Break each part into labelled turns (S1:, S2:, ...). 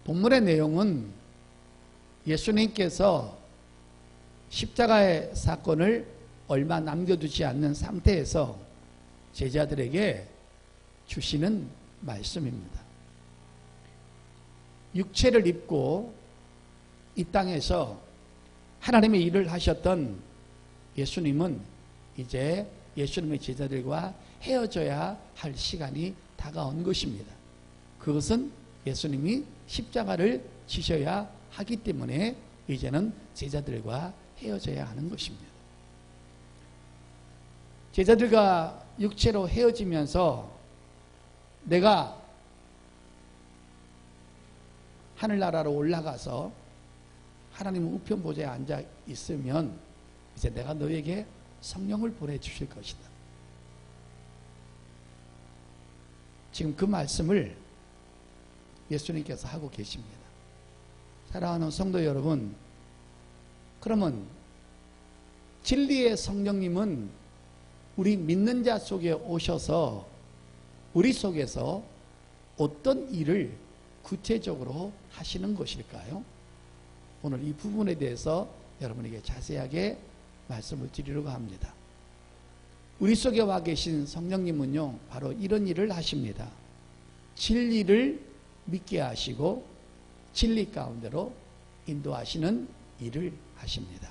S1: 본문의 내용은 예수님께서 십자가의 사건을 얼마 남겨두지 않는 상태에서 제자들에게 주시는 말씀입니다. 육체를 입고 이 땅에서 하나님의 일을 하셨던 예수님은 이제 예수님의 제자들과 헤어져야 할 시간이 다가온 것입니다. 그것은 예수님이 십자가를 지셔야 하기 때문에 이제는 제자들과 헤어져야 하는 것입니다. 제자들과 육체로 헤어지면서 내가 하늘나라로 올라가서 하나님 우편 보좌에 앉아 있으면 이제 내가 너에게 성령을 보내주실 것이다. 지금 그 말씀을 예수님께서 하고 계십니다. 사랑하는 성도 여러분, 그러면 진리의 성령님은 우리 믿는 자 속에 오셔서 우리 속에서 어떤 일을 구체적으로 하시는 것일까요? 오늘 이 부분에 대해서 여러분에게 자세하게 말씀을 드리려고 합니다. 우리 속에 와 계신 성령님은요, 바로 이런 일을 하십니다. 진리를 믿게 하시고 진리 가운데로 인도하시는 일을 하십니다.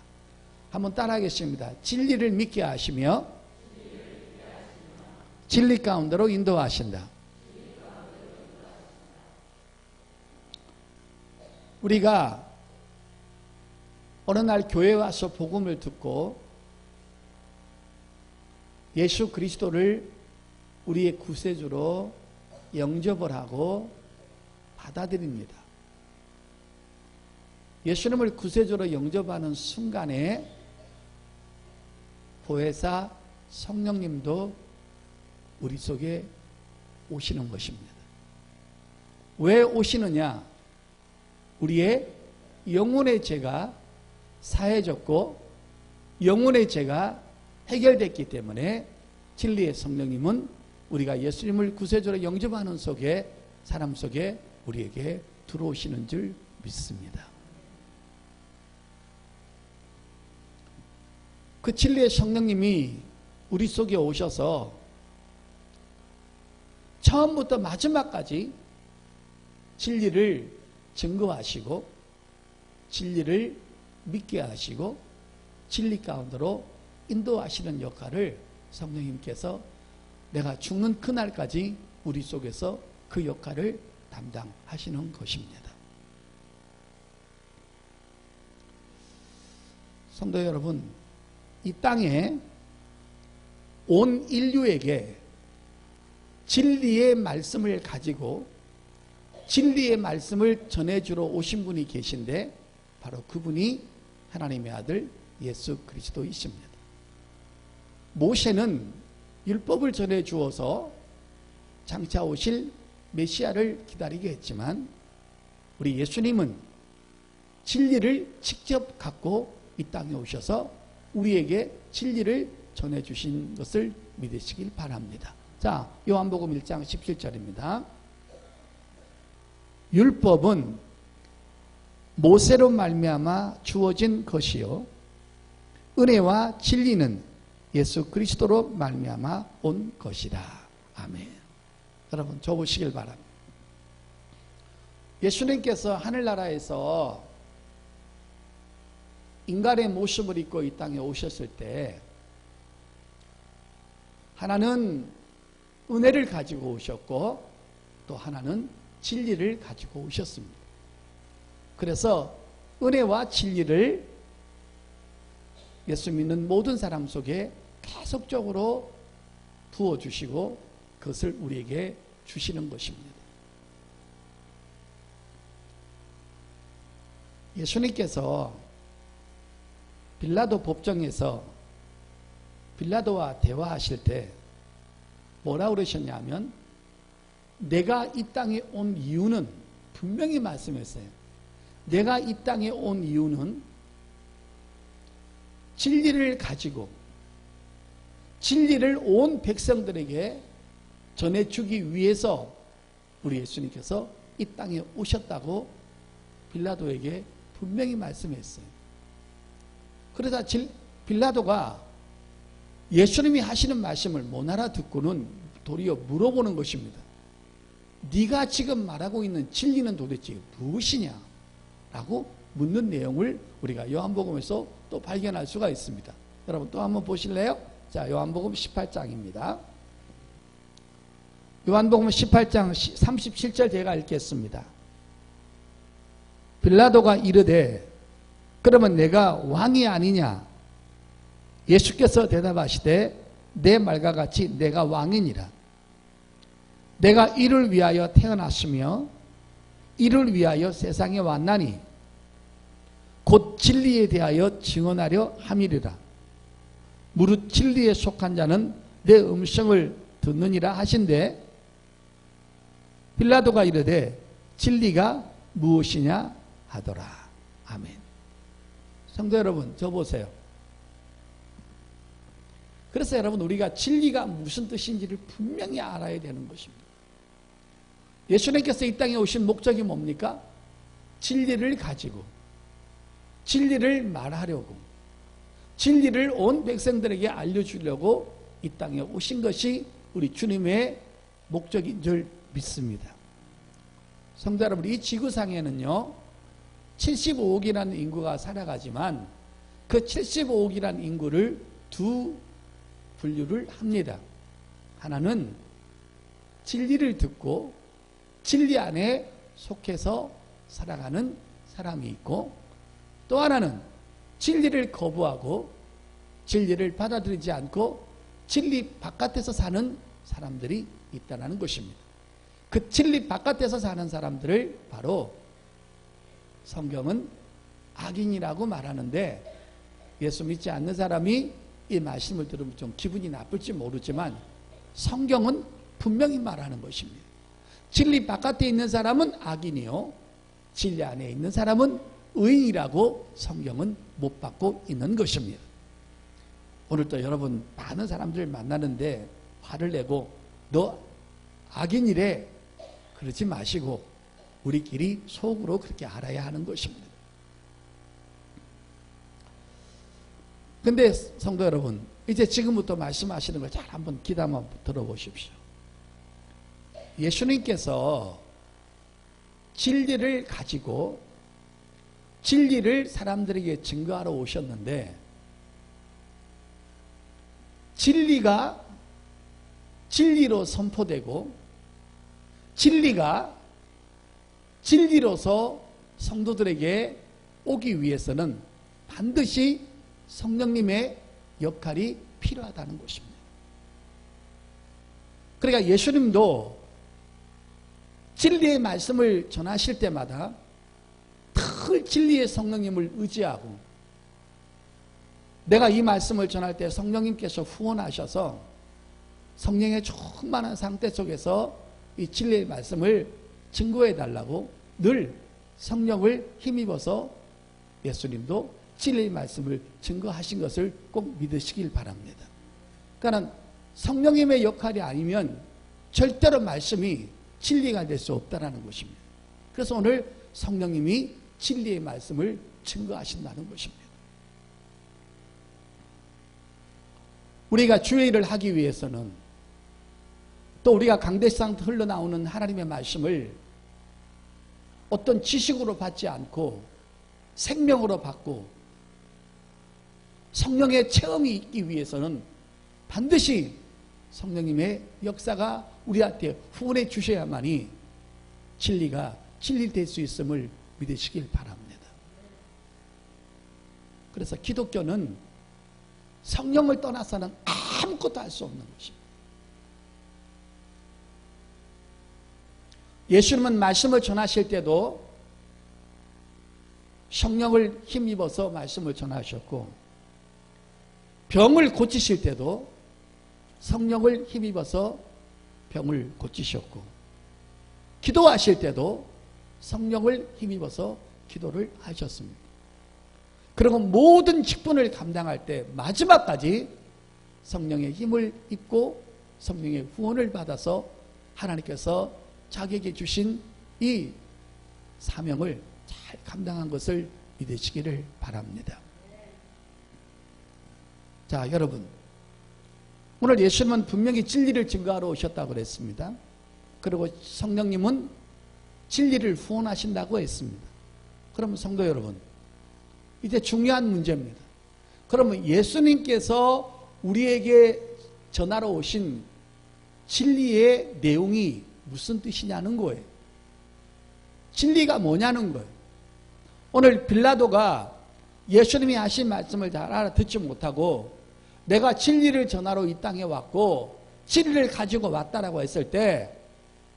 S1: 한번 따라하겠습니다. 진리를 믿게 하시며 진리 가운데로 인도하신다. 우리가 어느 날 교회에 와서 복음을 듣고 예수 그리스도를 우리의 구세주로 영접을 하고 받아들입니다. 예수님을 구세주로 영접하는 순간에 보혜사 성령님도 우리 속에 오시는 것입니다. 왜 오시느냐? 우리의 영혼의 죄가 사해졌고 영혼의 죄가 해결됐기 때문에 진리의 성령님은 우리가 예수님을 구세주로 영접하는 속에 사람 속에 우리에게 들어오시는 줄 믿습니다. 그 진리의 성령님이 우리 속에 오셔서 처음부터 마지막까지 진리를 증거하시고 진리를 믿게 하시고 진리 가운데로 인도하시는 역할을 성령님께서 내가 죽는 그날까지 우리 속에서 그 역할을 담당하시는 것입니다. 성도 여러분, 이 땅에 온 인류에게 진리의 말씀을 가지고 진리의 말씀을 전해주러 오신 분이 계신데 바로 그분이 하나님의 아들 예수 그리스도이십니다. 모세는 율법을 전해주어서 장차 오실 메시아를 기다리게 했지만 우리 예수님은 진리를 직접 갖고 이 땅에 오셔서 우리에게 진리를 전해주신 것을 믿으시길 바랍니다. 자, 요한복음 1장 17절입니다. 율법은 모세로 말미암아 주어진 것이요 은혜와 진리는 예수 그리스도로 말미암아 온 것이라. 아멘. 여러분 줘보시길 바랍니다. 예수님께서 하늘나라에서 인간의 모습을 입고 이 땅에 오셨을 때 하나는 은혜를 가지고 오셨고 또 하나는 진리를 가지고 오셨습니다. 그래서 은혜와 진리를 예수 믿는 모든 사람 속에 계속적으로 부어주시고 그것을 우리에게 주시는 것입니다. 예수님께서 빌라도 법정에서 빌라도와 대화하실 때 뭐라고 그러셨냐면 내가 이 땅에 온 이유는 분명히 말씀했어요. 내가 이 땅에 온 이유는 진리를 가지고 진리를 온 백성들에게 전해주기 위해서 우리 예수님께서 이 땅에 오셨다고 빌라도에게 분명히 말씀했어요. 그러다 빌라도가 예수님이 하시는 말씀을 못 알아듣고는 도리어 물어보는 것입니다. 네가 지금 말하고 있는 진리는 도대체 무엇이냐? 라고 묻는 내용을 우리가 요한복음에서 또 발견할 수가 있습니다. 여러분 또 한번 보실래요? 자, 요한복음 18장입니다. 요한복음 18장 37절 제가 읽겠습니다. 빌라도가 이르되 그러면 내가 왕이 아니냐? 예수께서 대답하시되 내 말과 같이 내가 왕이니라. 내가 이를 위하여 태어났으며 이를 위하여 세상에 왔나니 곧 진리에 대하여 증언하려 함이리라. 무릇 진리에 속한 자는 내 음성을 듣느니라 하신대 빌라도가 이르되 진리가 무엇이냐 하더라. 아멘. 성도 여러분, 저 보세요. 그래서 여러분 우리가 진리가 무슨 뜻인지를 분명히 알아야 되는 것입니다. 예수님께서 이 땅에 오신 목적이 뭡니까? 진리를 가지고 진리를 말하려고 진리를 온 백성들에게 알려주려고 이 땅에 오신 것이 우리 주님의 목적인 줄 믿습니다. 성도 여러분, 이 지구상에는요 75억이라는 인구가 살아가지만 그 75억이라는 인구를 두 분류를 합니다. 하나는 진리를 듣고 진리 안에 속해서 살아가는 사람이 있고 또 하나는 진리를 거부하고 진리를 받아들이지 않고 진리 바깥에서 사는 사람들이 있다는 것입니다. 그 진리 바깥에서 사는 사람들을 바로 성경은 악인이라고 말하는데 예수 믿지 않는 사람이 이 말씀을 들으면 좀 기분이 나쁠지 모르지만 성경은 분명히 말하는 것입니다. 진리 바깥에 있는 사람은 악인이요 진리 안에 있는 사람은 의인이라고 성경은 못 받고 있는 것입니다. 오늘도 여러분 많은 사람들 만나는데 화를 내고 너 악인이래 그러지 마시고 우리끼리 속으로 그렇게 알아야 하는 것입니다. 근데 성도 여러분 이제 지금부터 말씀하시는 걸 잘 한번 귀담아 들어보십시오. 예수님께서 진리를 가지고 진리를 사람들에게 증거하러 오셨는데 진리가 진리로 선포되고 진리가 진리로서 성도들에게 오기 위해서는 반드시 성령님의 역할이 필요하다는 것입니다. 그러니까 예수님도 진리의 말씀을 전하실 때마다 늘 진리의 성령님을 의지하고 내가 이 말씀을 전할 때 성령님께서 후원하셔서 성령의 충만한 상태 속에서 이 진리의 말씀을 증거해 달라고 늘 성령을 힘입어서 예수님도 진리의 말씀을 증거하신 것을 꼭 믿으시길 바랍니다. 그러니까 성령님의 역할이 아니면 절대로 말씀이 진리가 될 수 없다는 것입니다. 그래서 오늘 성령님이 진리의 말씀을 증거하신다는 것입니다. 우리가 주의 일을 하기 위해서는 또 우리가 강대상 흘러나오는 하나님의 말씀을 어떤 지식으로 받지 않고 생명으로 받고 성령의 체험이 있기 위해서는 반드시 성령님의 역사가 우리한테 후원해 주셔야만이 진리가 진리될 수 있음을 믿으시길 바랍니다. 그래서 기독교는 성령을 떠나서는 아무것도 할 수 없는 것입니다. 예수님은 말씀을 전하실 때도 성령을 힘입어서 말씀을 전하셨고 병을 고치실 때도 성령을 힘입어서 병을 고치셨고 기도하실 때도 성령을 힘입어서 기도를 하셨습니다. 그리고 모든 직분을 감당할 때 마지막까지 성령의 힘을 입고 성령의 후원을 받아서 하나님께서 자기에게 주신 이 사명을 감당한 것을 믿으시기를 바랍니다. 자, 여러분, 오늘 예수님은 분명히 진리를 증거하러 오셨다고 그랬습니다. 그리고 성령님은 진리를 후원하신다고 했습니다. 그러면 성도 여러분, 이제 중요한 문제입니다. 그러면 예수님께서 우리에게 전하러 오신 진리의 내용이 무슨 뜻이냐는 거예요. 진리가 뭐냐는 거예요. 오늘 빌라도가 예수님이 하신 말씀을 잘 알아듣지 못하고 내가 진리를 전하러 이 땅에 왔고 진리를 가지고 왔다라고 했을 때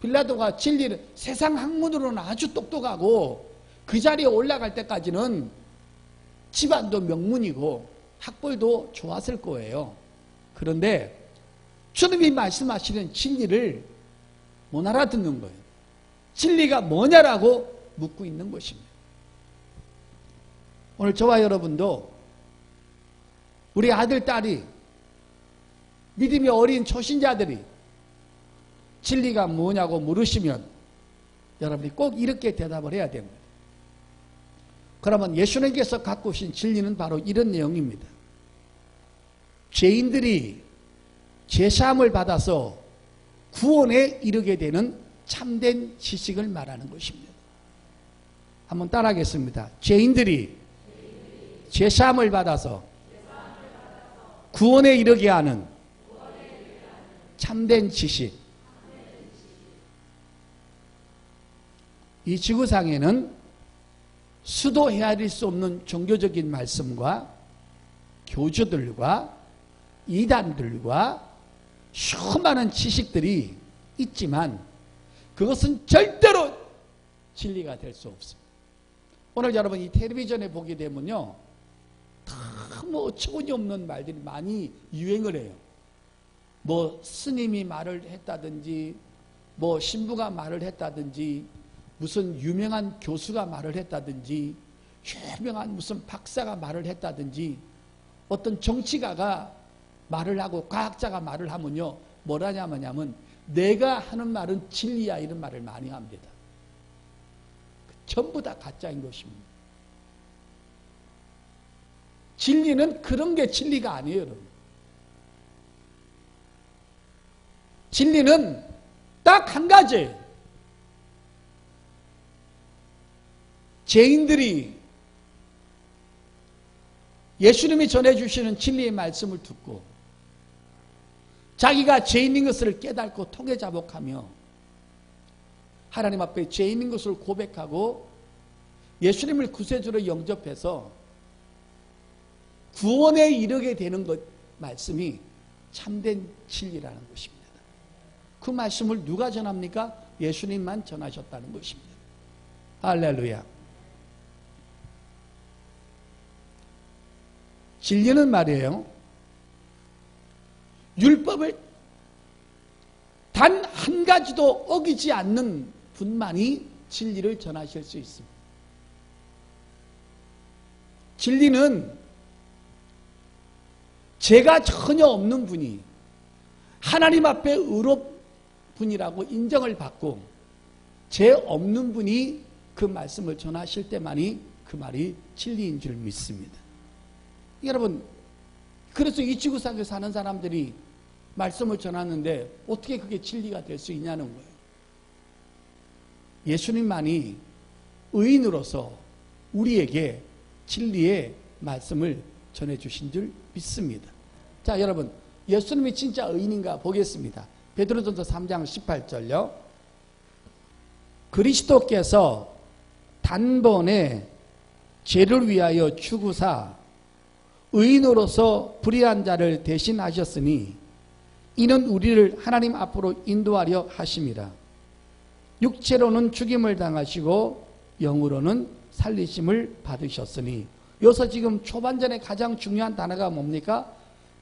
S1: 빌라도가 진리를 세상 학문으로는 아주 똑똑하고 그 자리에 올라갈 때까지는 집안도 명문이고 학벌도 좋았을 거예요. 그런데 주님이 말씀하시는 진리를 못 알아듣는 거예요. 진리가 뭐냐라고 묻고 있는 것입니다. 오늘 저와 여러분도 우리 아들, 딸이 믿음이 어린 초신자들이 진리가 뭐냐고 물으시면 여러분이 꼭 이렇게 대답을 해야 됩니다. 그러면 예수님께서 갖고 오신 진리는 바로 이런 내용입니다. 죄인들이 죄사함을 받아서 구원에 이르게 되는 참된 지식을 말하는 것입니다. 한번 따라하겠습니다. 죄인들이 죄사함을 받아서 구원에 이르게 하는 참된 지식. 이 지구상에는 수도 헤아릴 수 없는 종교적인 말씀과 교주들과 이단들과 수많은 지식들이 있지만 그것은 절대로 진리가 될 수 없습니다. 오늘 여러분 이 텔레비전에 보게 되면요, 뭐 어처구니 없는 말들이 많이 유행을 해요. 뭐 스님이 말을 했다든지, 뭐 신부가 말을 했다든지, 무슨 유명한 교수가 말을 했다든지, 유명한 무슨 박사가 말을 했다든지, 어떤 정치가가 말을 하고 과학자가 말을 하면요, 뭐라냐면 내가 하는 말은 진리야 이런 말을 많이 합니다. 전부 다 가짜인 것입니다. 진리는 그런 게 진리가 아니에요, 여러분. 진리는 딱 한 가지예요. 죄인들이 예수님이 전해주시는 진리의 말씀을 듣고 자기가 죄인인 것을 깨닫고 통회자복하며 하나님 앞에 죄인인 것을 고백하고 예수님을 구세주로 영접해서 구원에 이르게 되는 것 말씀이 참된 진리라는 것입니다. 그 말씀을 누가 전합니까? 예수님만 전하셨다는 것입니다. 할렐루야. 진리는 말이에요, 율법을 단 한 가지도 어기지 않는 분만이 진리를 전하실 수 있습니다. 진리는 죄가 전혀 없는 분이 하나님 앞에 의롭 분이라고 인정을 받고 죄 없는 분이 그 말씀을 전하실 때만이 그 말이 진리인 줄 믿습니다. 여러분, 그래서 이 지구상에 사는 사람들이 말씀을 전하는데 어떻게 그게 진리가 될 수 있냐는 거예요. 예수님만이 의인으로서 우리에게 진리의 말씀을 전해주신 줄 믿습니다. 자, 여러분, 예수님이 진짜 의인인가 보겠습니다. 베드로전서 3장 18절요. 그리스도께서 단번에 죄를 위하여 죽으사 의인으로서 불의한 자를 대신하셨으니 이는 우리를 하나님 앞으로 인도하려 하심이라. 육체로는 죽임을 당하시고 영으로는 살리심을 받으셨으니. 여기서 지금 초반전에 가장 중요한 단어가 뭡니까?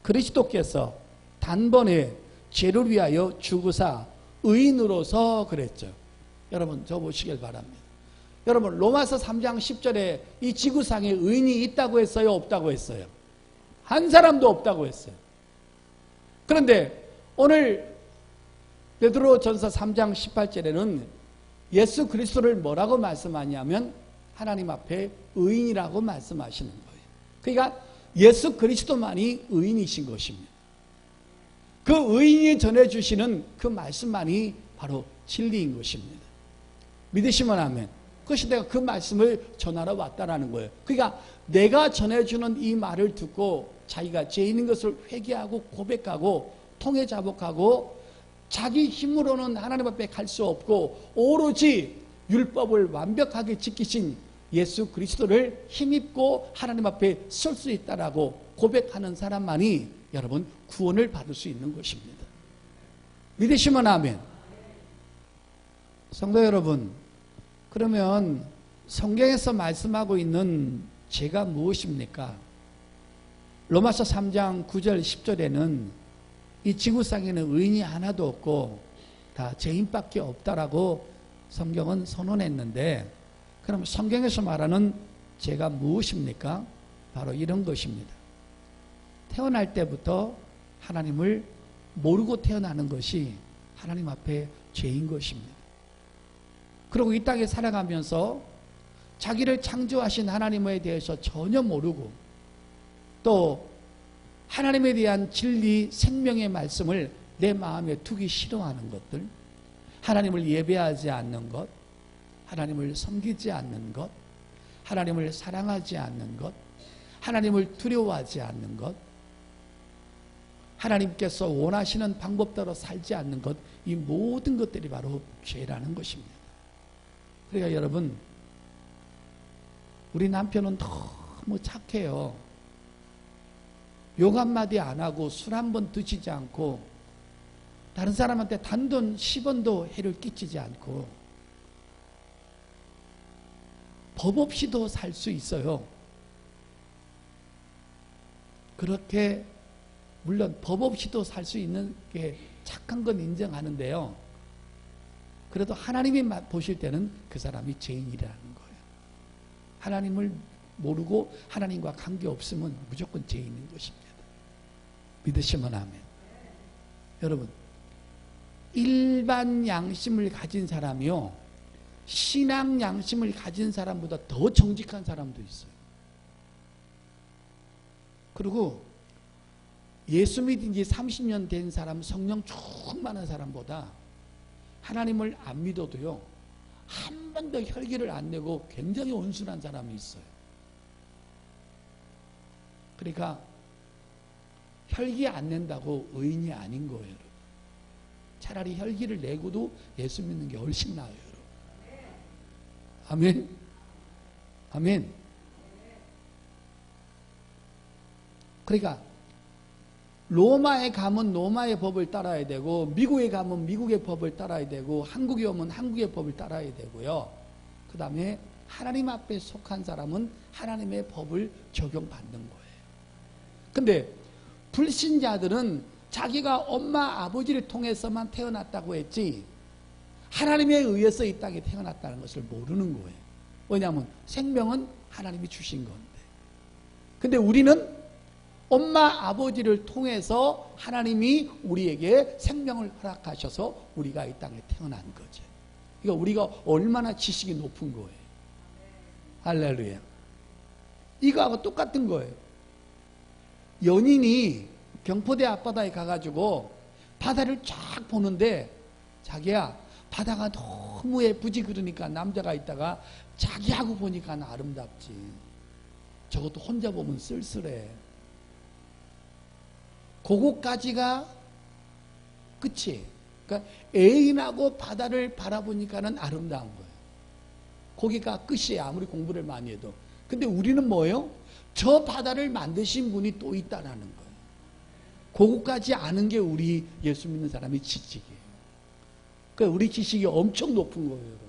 S1: 그리스도께서 단번에 죄를 위하여 죽으사 의인으로서 그랬죠. 여러분 저 보시길 바랍니다. 여러분 로마서 3장 10절에 이 지구상에 의인이 있다고 했어요? 없다고 했어요? 한 사람도 없다고 했어요. 그런데 오늘 베드로전서 3장 18절에는 예수 그리스도를 뭐라고 말씀하냐면 하나님 앞에 의인이라고 말씀하시는 거예요. 그러니까 예수 그리스도만이 의인이신 것입니다. 그 의인이 전해주시는 그 말씀만이 바로 진리인 것입니다. 믿으시면 아멘. 그것이 내가 그 말씀을 전하러 왔다라는 거예요. 그러니까 내가 전해주는 이 말을 듣고 자기가 죄인인 것을 회개하고 고백하고 통해 자복하고 자기 힘으로는 하나님 앞에 갈 수 없고 오로지 율법을 완벽하게 지키신 예수 그리스도를 힘입고 하나님 앞에 설 수 있다라고 고백하는 사람만이 여러분 구원을 받을 수 있는 것입니다. 믿으시면 아멘. 성도 여러분, 그러면 성경에서 말씀하고 있는 죄가 무엇입니까? 로마서 3장 9절 10절에는 이 지구상에는 의인이 하나도 없고 다 죄인밖에 없다라고 성경은 선언했는데, 그럼 성경에서 말하는 죄가 무엇입니까? 바로 이런 것입니다. 태어날 때부터 하나님을 모르고 태어나는 것이 하나님 앞에 죄인 것입니다. 그리고 이 땅에 살아가면서 자기를 창조하신 하나님에 대해서 전혀 모르고 또 하나님에 대한 진리, 생명의 말씀을 내 마음에 두기 싫어하는 것들, 하나님을 예배하지 않는 것, 하나님을 섬기지 않는 것, 하나님을 사랑하지 않는 것, 하나님을 두려워하지 않는 것, 하나님께서 원하시는 방법대로 살지 않는 것, 이 모든 것들이 바로 죄라는 것입니다. 그러니까 여러분, 우리 남편은 너무 착해요. 욕 한마디 안 하고 술 한 번 드시지 않고 다른 사람한테 단돈 10원도 해를 끼치지 않고 법 없이도 살 수 있어요. 그렇게 물론 법 없이도 살 수 있는 게 착한 건 인정하는데요. 그래도 하나님이 보실 때는 그 사람이 죄인이라는 거예요. 하나님을 모르고 하나님과 관계없으면 무조건 죄인인 것입니다. 믿으시면 아멘. 여러분, 일반 양심을 가진 사람이요, 신앙 양심을 가진 사람보다 더 정직한 사람도 있어요. 그리고 예수 믿은 지 30년 된 사람, 성령 충만한 사람보다 하나님을 안 믿어도요, 한 번도 혈기를 안 내고 굉장히 온순한 사람이 있어요. 그러니까 혈기 안 낸다고 의인이 아닌 거예요, 여러분. 차라리 혈기를 내고도 예수 믿는 게 훨씬 나아요, 여러분. 아멘. 아멘. 그러니까 로마에 가면 로마의 법을 따라야 되고, 미국에 가면 미국의 법을 따라야 되고, 한국에 오면 한국의 법을 따라야 되고요. 그 다음에 하나님 앞에 속한 사람은 하나님의 법을 적용받는 거예요. 근데 불신자들은 자기가 엄마 아버지를 통해서만 태어났다고 했지 하나님에 의해서 이 땅에 태어났다는 것을 모르는 거예요. 왜냐하면 생명은 하나님이 주신 건데. 근데 우리는 엄마 아버지를 통해서 하나님이 우리에게 생명을 허락하셔서 우리가 이 땅에 태어난 거죠. 그러니까 우리가 얼마나 지식이 높은 거예요. 할렐루야. 이거하고 똑같은 거예요. 연인이 경포대 앞바다에 가가지고 바다를 쫙 보는데, 자기야 바다가 너무 예쁘지, 그러니까 남자가 있다가 자기하고 보니까 아름답지. 저것도 혼자 보면 쓸쓸해. 그거까지가 끝이. 그러니까 애인하고 바다를 바라보니까는 아름다운 거예요. 거기가 끝이에요, 아무리 공부를 많이 해도. 근데 우리는 뭐예요? 저 바다를 만드신 분이 또 있다라는 거예요. 그거까지 아는 게 우리 예수 믿는 사람의 지식이에요. 그러니까 우리 지식이 엄청 높은 거예요, 여러분.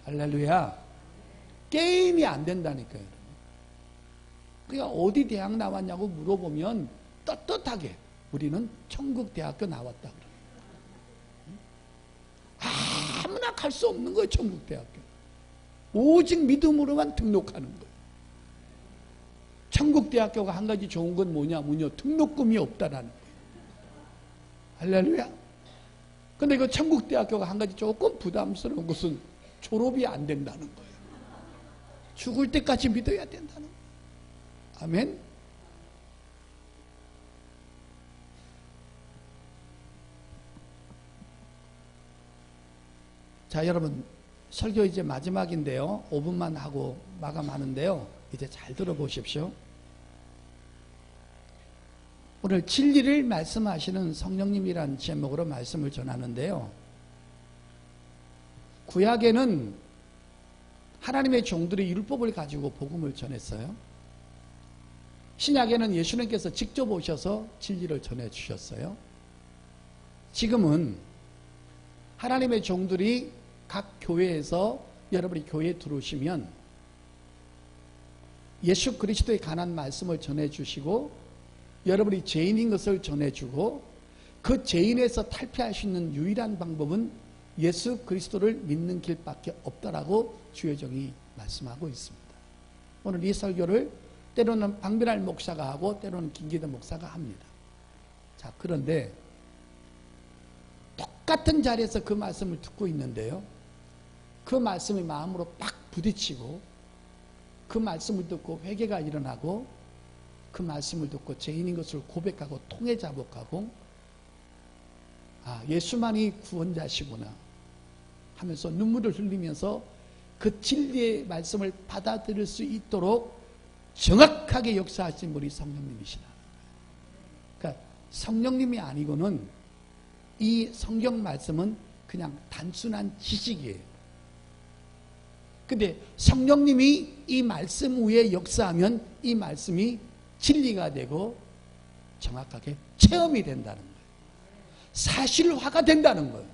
S1: 할렐루야. 게임이 안 된다니까요, 여러분. 그러니까 어디 대학 나왔냐고 물어보면 떳떳하게 우리는 천국대학교 나왔다 그래요. 아무나 갈 수 없는 거예요, 천국대학교. 오직 믿음으로만 등록하는 거예요. 천국대학교가 한 가지 좋은 건 뭐냐면요, 등록금이 없다라는 거예요. 할렐루야. 근데 그 천국대학교가 한 가지 조금 부담스러운 것은 졸업이 안 된다는 거예요. 죽을 때까지 믿어야 된다는 거예요. 아멘. 자, 여러분, 설교 이제 마지막인데요. 5분만 하고 마감하는데요. 이제 잘 들어보십시오. 오늘 진리를 말씀하시는 성령님이란 제목으로 말씀을 전하는데요. 구약에는 하나님의 종들이 율법을 가지고 복음을 전했어요. 신약에는 예수님께서 직접 오셔서 진리를 전해주셨어요. 지금은 하나님의 종들이 각 교회에서, 여러분이 교회에 들어오시면 예수 그리스도에 관한 말씀을 전해주시고, 여러분이 죄인인 것을 전해주고, 그 죄인에서 탈피할 수 있는 유일한 방법은 예수 그리스도를 믿는 길밖에 없다라고 주의 종이 말씀하고 있습니다. 오늘 이 설교를 때로는 박민할 목사가 하고 때로는 김기대 목사가 합니다. 자, 그런데 똑같은 자리에서 그 말씀을 듣고 있는데요. 그 말씀이 마음으로 팍 부딪히고, 그 말씀을 듣고 회개가 일어나고, 그 말씀을 듣고 죄인인 것을 고백하고 통해 자복하고, 아, 예수만이 구원자시구나 하면서 눈물을 흘리면서 그 진리의 말씀을 받아들일 수 있도록 정확하게 역사하신 분이 성령님이시라. 그러니까 성령님이 아니고는 이 성경 말씀은 그냥 단순한 지식이에요. 근데 성령님이 이 말씀 위에 역사하면 이 말씀이 진리가 되고 정확하게 체험이 된다는 거예요. 사실화가 된다는 거예요.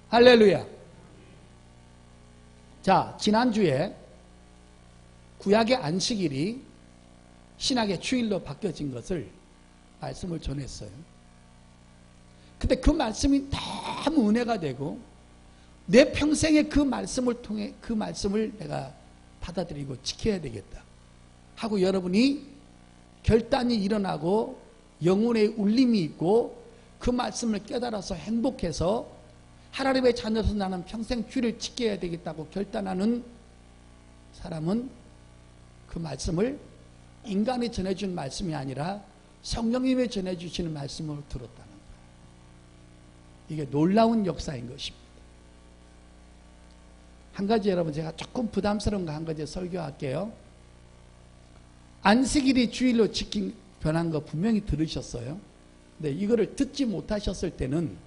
S1: 할렐루야. 자, 지난주에 구약의 안식일이 신약의 주일로 바뀌어진 것을 말씀을 전했어요. 근데 그 말씀이 너무 은혜가 되고, 내 평생에 그 말씀을 통해 그 말씀을 내가 받아들이고 지켜야 되겠다 하고 여러분이 결단이 일어나고 영혼의 울림이 있고 그 말씀을 깨달아서 행복해서 하나님의 자녀로서 나는 평생 주를 지켜야 되겠다고 결단하는 사람은 그 말씀을 인간이 전해준 말씀이 아니라 성령님이 전해주시는 말씀을 들었다는 거예요. 이게 놀라운 역사인 것입니다. 한 가지 여러분, 제가 조금 부담스러운 거 한 가지 설교할게요. 안식일이 주일로 변한 거 분명히 들으셨어요. 근데 이거를 듣지 못하셨을 때는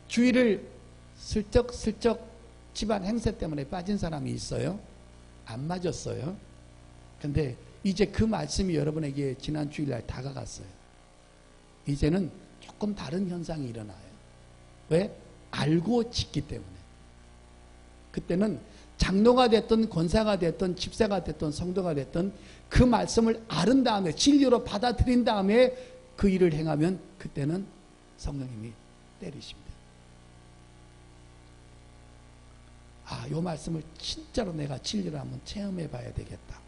S1: 주일을 슬쩍슬쩍 집안 행세 때문에 빠진 사람이 있어요. 안 맞았어요. 근데 이제 그 말씀이 여러분에게 지난 주일날 다가갔어요. 이제는 조금 다른 현상이 일어나요. 왜? 알고 짓기 때문에. 그때는 장로가 됐든 권사가 됐든 집사가 됐든 성도가 됐든 그 말씀을 아는 다음에 진리로 받아들인 다음에 그 일을 행하면 그때는 성령님이 때리십니다. 아, 요 말씀을 진짜로 내가 진리로 한번 체험해 봐야 되겠다.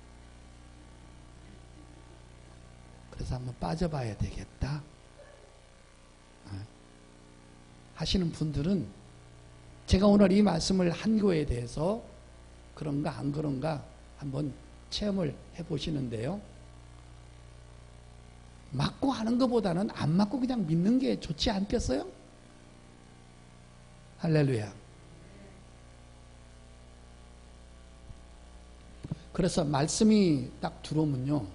S1: 그래서 한번 빠져봐야 되겠다 하시는 분들은 제가 오늘 이 말씀을 한 거에 대해서 그런가 안 그런가 한번 체험을 해보시는데요. 맞고 하는 것보다는 안 맞고 그냥 믿는 게 좋지 않겠어요? 할렐루야. 그래서 말씀이 딱 들어오면요,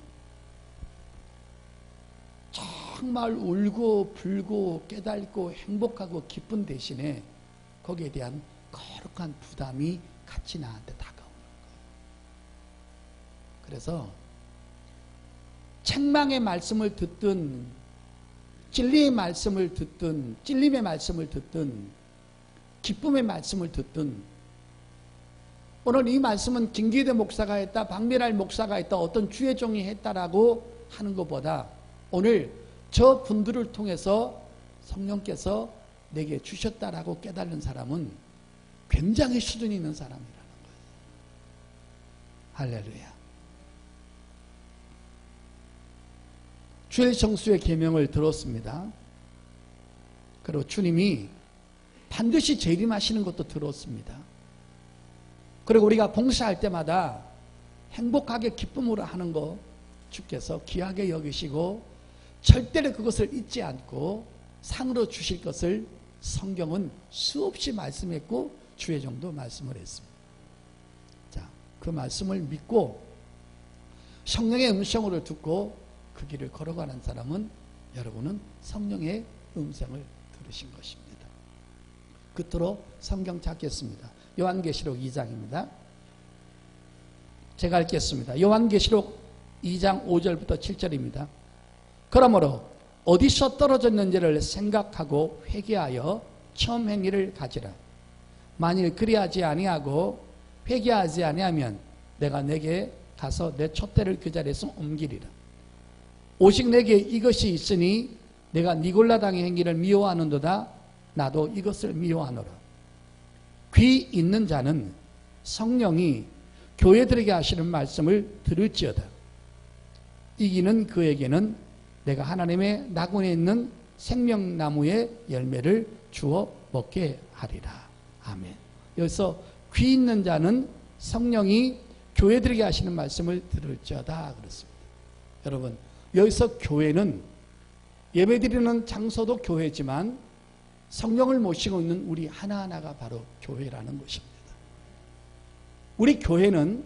S1: 정말 울고 불고 깨닫고 행복하고 기쁜 대신에 거기에 대한 거룩한 부담이 같이 나한테 다가오는 거예요. 그래서 책망의 말씀을 듣든 진리의 말씀을 듣든 찔림의 말씀을 듣든 기쁨의 말씀을 듣든, 오늘 이 말씀은 김기대 목사가 했다, 박미랄 목사가 했다, 어떤 주의 종이 했다라고 하는 것보다 오늘 저 분들을 통해서 성령께서 내게 주셨다라고 깨달은 사람은 굉장히 수준이 있는 사람이라는 거예요. 할렐루야. 주일 성수의 계명을 들었습니다. 그리고 주님이 반드시 재림하시는 것도 들었습니다. 그리고 우리가 봉사할 때마다 행복하게 기쁨으로 하는 거 주께서 귀하게 여기시고 절대로 그것을 잊지 않고 상으로 주실 것을 성경은 수없이 말씀했고 주의 종도 말씀을 했습니다. 자, 그 말씀을 믿고 성령의 음성을 듣고 그 길을 걸어가는 사람은 여러분은 성령의 음성을 들으신 것입니다. 끝으로 성경 찾겠습니다. 요한계시록 2장입니다. 제가 읽겠습니다. 요한계시록 2장 5절부터 7절입니다. 그러므로 어디서 떨어졌는지를 생각하고 회개하여 처음 행위를 가지라. 만일 그리하지 아니하고 회개하지 아니하면 내가 내게 가서 내 촛대를 그 자리에서 옮기리라. 오직 내게 이것이 있으니 내가 니골라당의 행위를 미워하는도다. 나도 이것을 미워하노라. 귀 있는 자는 성령이 교회들에게 하시는 말씀을 들을지어다. 이기는 그에게는 내가 하나님의 낙원에 있는 생명나무의 열매를 주어 먹게 하리라. 아멘. 여기서 귀 있는 자는 성령이 교회들에게 하시는 말씀을 들을지어다 그렇습니다. 여러분, 여기서 교회는 예배드리는 장소도 교회지만 성령을 모시고 있는 우리 하나하나가 바로 교회라는 것입니다. 우리 교회는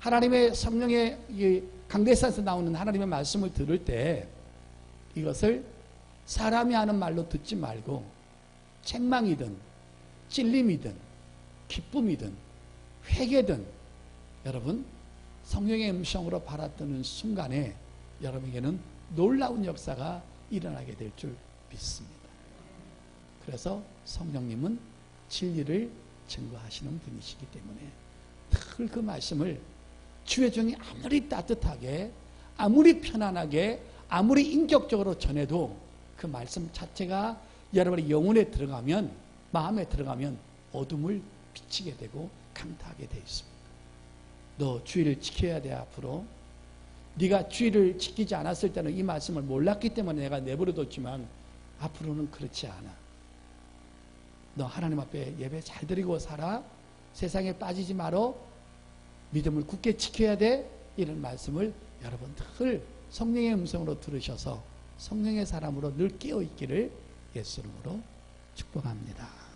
S1: 하나님의 성령의 강대상에서 나오는 하나님의 말씀을 들을 때 이것을 사람이 하는 말로 듣지 말고 책망이든 찔림이든 기쁨이든 회개든 여러분 성령의 음성으로 바라드는 순간에 여러분에게는 놀라운 역사가 일어나게 될 줄 믿습니다. 그래서 성령님은 진리를 증거하시는 분이시기 때문에 늘 그 말씀을 주의 종이 아무리 따뜻하게 아무리 편안하게 아무리 인격적으로 전해도 그 말씀 자체가 여러분의 영혼에 들어가면 마음에 들어가면 어둠을 비치게 되고 강타하게 되어 있습니다. 너 주의를 지켜야 돼. 앞으로 네가 주의를 지키지 않았을 때는 이 말씀을 몰랐기 때문에 내가 내버려뒀지만 앞으로는 그렇지 않아. 너 하나님 앞에 예배 잘 드리고 살아. 세상에 빠지지 말어. 믿음을 굳게 지켜야 돼. 이런 말씀을 여러분 늘 성령의 음성으로 들으셔서 성령의 사람으로 늘 깨어있기를 예수 이름으로 축복합니다.